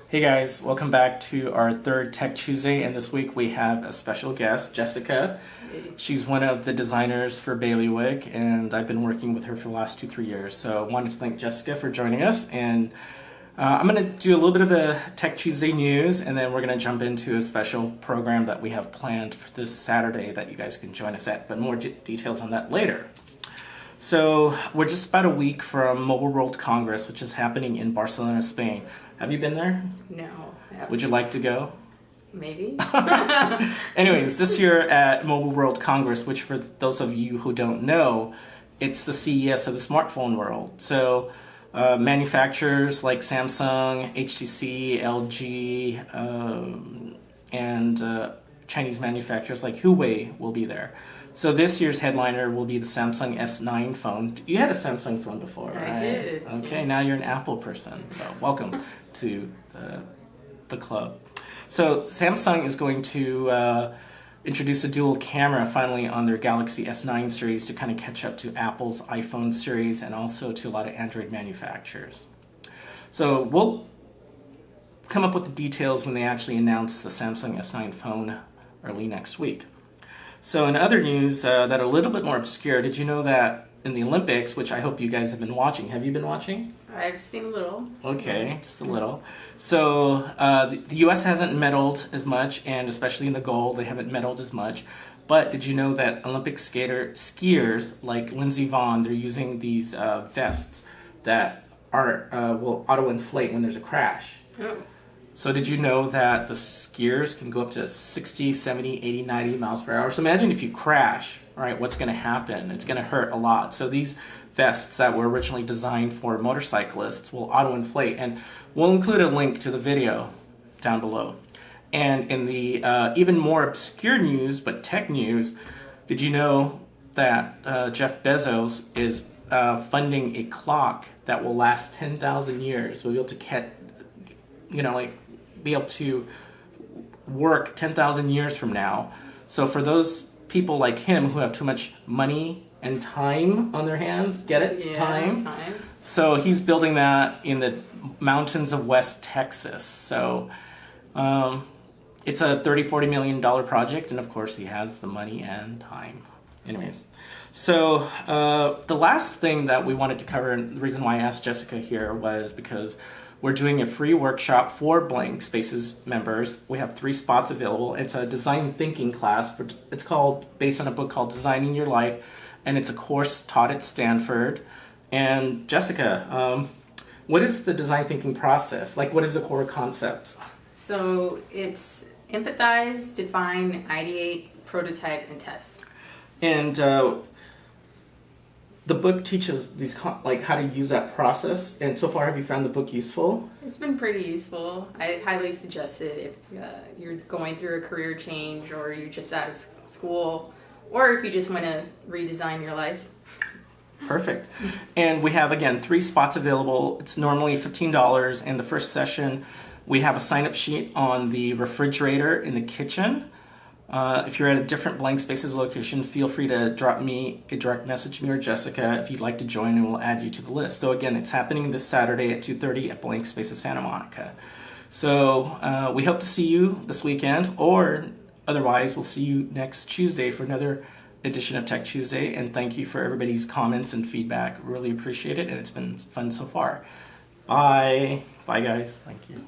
Hey guys, welcome back to our third Tech Tuesday, and this week we have a special guest, Jessica. She's one of the designers for Bailiwick, and I've been working with her for the last 2-3 years. So I wanted to thank Jessica for joining us, and I'm going to do a little bit of the Tech Tuesday news, and then we're going to jump into a special program that we have planned for this Saturday that you guys can join us at, but more details on that later. So we're just about a week from Mobile World Congress, which is happening in Barcelona, Spain. Have you been there? No. Would you like to go? Maybe. Anyways, this year at Mobile World Congress, which for those of you who don't know, it's the CES of the smartphone world. So manufacturers like Samsung, HTC, LG, and Chinese manufacturers like Huawei will be there. So this year's headliner will be the Samsung S9 phone. You had a Samsung phone before, right? I did. Okay, now you're an Apple person, so welcome to the club. So Samsung is going to introduce a dual camera finally on their Galaxy S9 series to kind of catch up to Apple's iPhone series and also to a lot of Android manufacturers. So we'll come up with the details when they actually announce the Samsung S9 phone early next week. So in other news that are a little bit more obscure, did you know that in the Olympics, which I hope you guys have been watching, have you been watching? I've seen a little. Okay, just a little. So the U.S. hasn't medaled as much, and especially in the gold, they haven't medaled as much. But did you know that Olympic skiers like Lindsey Vonn, they're using these vests that will auto-inflate when there's a crash? Oh. So did you know that the skiers can go up to 60, 70, 80, 90 miles per hour? So imagine if you crash, all right, what's going to happen? It's going to hurt a lot. So these vests that were originally designed for motorcyclists will auto-inflate. And we'll include a link to the video down below. And in the even more obscure news, but tech news, did you know that Jeff Bezos is funding a clock that will last 10,000 years? We'll be able to be able to work 10,000 years from now. So for those people like him who have too much money and time on their hands, get it? Yeah, time. So he's building that in the mountains of West Texas. So it's a $30-40 million project, and of course he has the money and time. Anyways, so the last thing that we wanted to cover, and the reason why I asked Jessica here was because we're doing a free workshop for Blank Spaces members. We have 3 spots available. It's a design thinking class. It's based on a book called Designing Your Life, and it's a course taught at Stanford. And Jessica, what is the design thinking process? Like, what is the core concept? So it's empathize, define, ideate, prototype, and test. And the book teaches these how to use that process. And so far, have you found the book useful? It's been pretty useful. I highly suggest it if you're going through a career change, or you're just out of school, or if you just want to redesign your life. Perfect. And we have, again, 3 spots available. It's normally $15. And the first session, we have a sign-up sheet on the refrigerator in the kitchen. If you're at a different Blank Spaces location, feel free to drop me a direct message, me or Jessica, if you'd like to join, and we'll add you to the list. So again, it's happening this Saturday at 2:30 at Blank Spaces Santa Monica. So we hope to see you this weekend, or otherwise we'll see you next Tuesday for another edition of Tech Tuesday. And thank you for everybody's comments and feedback. Really appreciate it, and it's been fun so far. Bye. Bye, guys. Thank you.